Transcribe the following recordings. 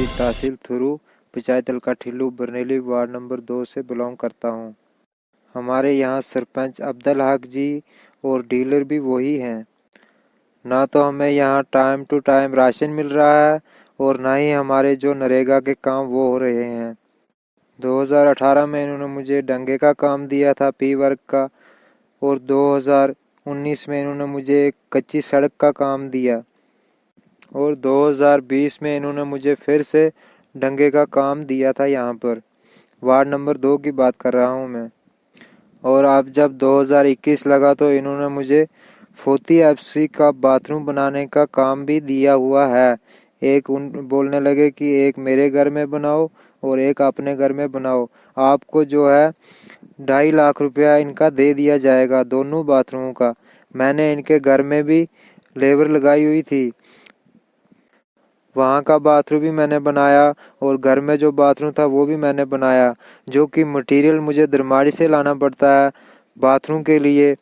25 तहसील थुरू पंचायत हल्का ठिल्लू बरनेली ward number 2 से belong करता हूँ। हमारे यहाँ सरपंच अब्दुल हक जी और डीलर भी वही हैं। ना तो हमें यहाँ टाइम टू टाइम राशन मिल रहा है और ना ही हमारे जो नरेगा के काम वो हो रहे हैं। 2018 में इन्होंने मुझे डंगे का काम दिया था पी वर्क का, और 2019 में इन्होंने मुझे एक कच्ची सड़क का काम दिया, और 2020 में इन्होंने मुझे फिर से डंगे का काम दिया था। यहाँ पर वार्ड नंबर 2 की बात कर रहा हूँ मैं। और अब जब 2021 लगा तो इन्होंने मुझे फोती एफसी का बाथरूम बनाने का काम भी दिया हुआ है। एक उन बोलने लगे कि एक मेरे घर में बनाओ और एक अपने घर में बनाओ, आपको जो है 2.5 लाख रुपया इनका दे दिया जाएगा दोनों बाथरूमों का। मैंने इनके घर में भी लेबर लगाई हुई थी, वहाँ का बाथरूम भी मैंने बनाया और घर में जो बाथरूम था वो भी मैंने बनाया, जो कि मटेरियल मुझे दरमाड़ी से लाना पड़ता है बाथरूम के लिए।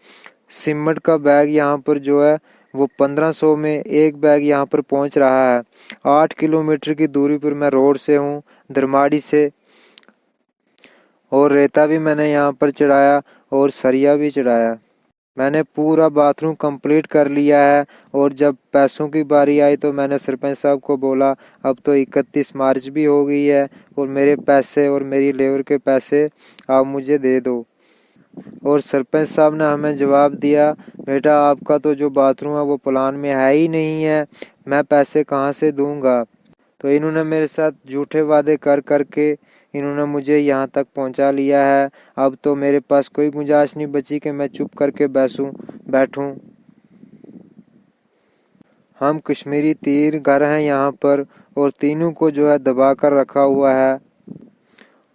सीमेंट का बैग यहाँ पर जो है वो 1500 में एक बैग यहाँ पर पहुँच रहा है। 8 किलोमीटर की दूरी पर मैं रोड से हूँ दरमाड़ी से, और रेता भी मैंने यहाँ पर चढ़ाया और सरिया भी चढ़ाया। मैंने पूरा बाथरूम कंप्लीट कर लिया है। और जब पैसों की बारी आई तो मैंने सरपंच साहब को बोला अब तो 31 मार्च भी हो गई है और मेरे पैसे और मेरी लेबर के पैसे आप मुझे दे दो। और सरपंच साहब ने हमें जवाब दिया, बेटा आपका तो जो बाथरूम है वो प्लान में है ही नहीं है, मैं पैसे कहाँ से दूंगा। तो इन्होंने मेरे साथ झूठे वादे कर करके इन्होंने मुझे यहाँ तक पहुँचा लिया है। अब तो मेरे पास कोई गुंजाइश नहीं बची कि मैं चुप करके बैठूं। हम कश्मीरी तीर घर हैं यहाँ पर, और तीनों को जो है दबा कर रखा हुआ है।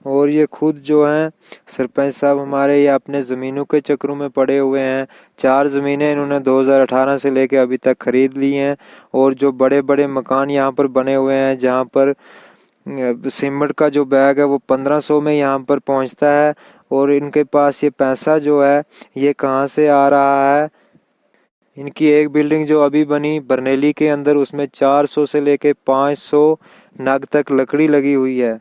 और ये खुद जो हैं सरपंच साहब हमारे, ये अपने ज़मीनों के चक्रों में पड़े हुए हैं। 4 ज़मीनें इन्होंने 2018 से लेकर अभी तक खरीद ली हैं। और जो बड़े बड़े मकान यहाँ पर बने हुए हैं जहाँ पर सीमेंट का जो बैग है वो 1500 में यहाँ पर पहुँचता है। और इनके पास ये पैसा जो है ये कहाँ से आ रहा है। इनकी एक बिल्डिंग जो अभी बनी बरनेली के अंदर उसमें 400 से लेके 500 नग तक लकड़ी लगी हुई है।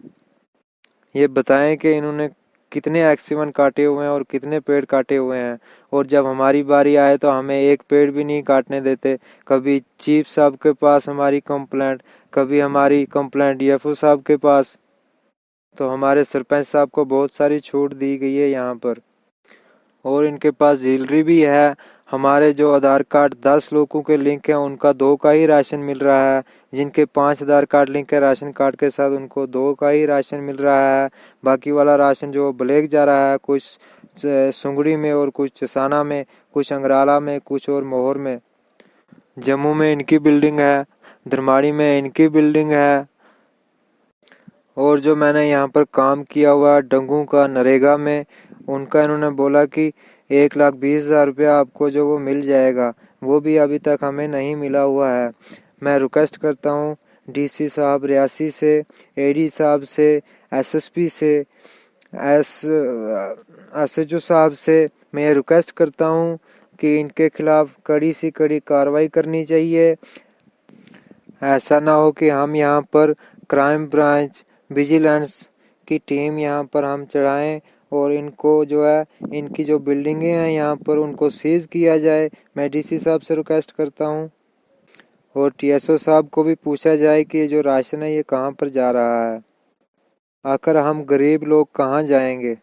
ये बताएं कि इन्होंने कितने एक्सीवन काटे हुए हैं और कितने पेड़ काटे हुए हैं। और जब हमारी बारी आए तो हमें एक पेड़ भी नहीं काटने देते। कभी चीफ साहब के पास हमारी कंप्लेंट, कभी हमारी कंप्लेंट डीएफओ साहब के पास। तो हमारे सरपंच साहब को बहुत सारी छूट दी गई है यहाँ पर। और इनके पास ज्वेलरी भी है। हमारे जो आधार कार्ड 10 लोगों के लिंक हैं उनका 2 का ही राशन मिल रहा है। जिनके 5 आधार कार्ड लिंक है राशन कार्ड के साथ उनको 2 का ही राशन मिल रहा है। बाकी वाला राशन जो ब्लैक जा रहा है, कुछ सुंगड़ी में और कुछ चसाना में, कुछ अंगराला में, कुछ और मोहर में। जम्मू में इनकी बिल्डिंग है, धरमाड़ी में इनकी बिल्डिंग है। और जो मैंने यहाँ पर काम किया हुआ डंगू का नरेगा में, उनका इन्होंने बोला कि 1,20,000 रुपया आपको जो वो मिल जाएगा, वो भी अभी तक हमें नहीं मिला हुआ है। मैं रिक्वेस्ट करता हूँ डीसी साहब रियासी से, एडी साहब से, एसएसपी से, एसएचओ साहब से मैं रिक्वेस्ट करता हूँ कि इनके खिलाफ कड़ी से कड़ी कार्रवाई करनी चाहिए। ऐसा ना हो कि हम यहाँ पर क्राइम ब्रांच, विजिलेंस की टीम यहाँ पर हम चढ़ाएं और इनको जो है इनकी जो बिल्डिंगें हैं यहाँ पर उनको सीज किया जाए। मैं डीसी साहब से रिक्वेस्ट करता हूँ। और टीएसओ साहब को भी पूछा जाए कि ये जो राशन है ये कहाँ पर जा रहा है। आखिर हम गरीब लोग कहाँ जाएंगे।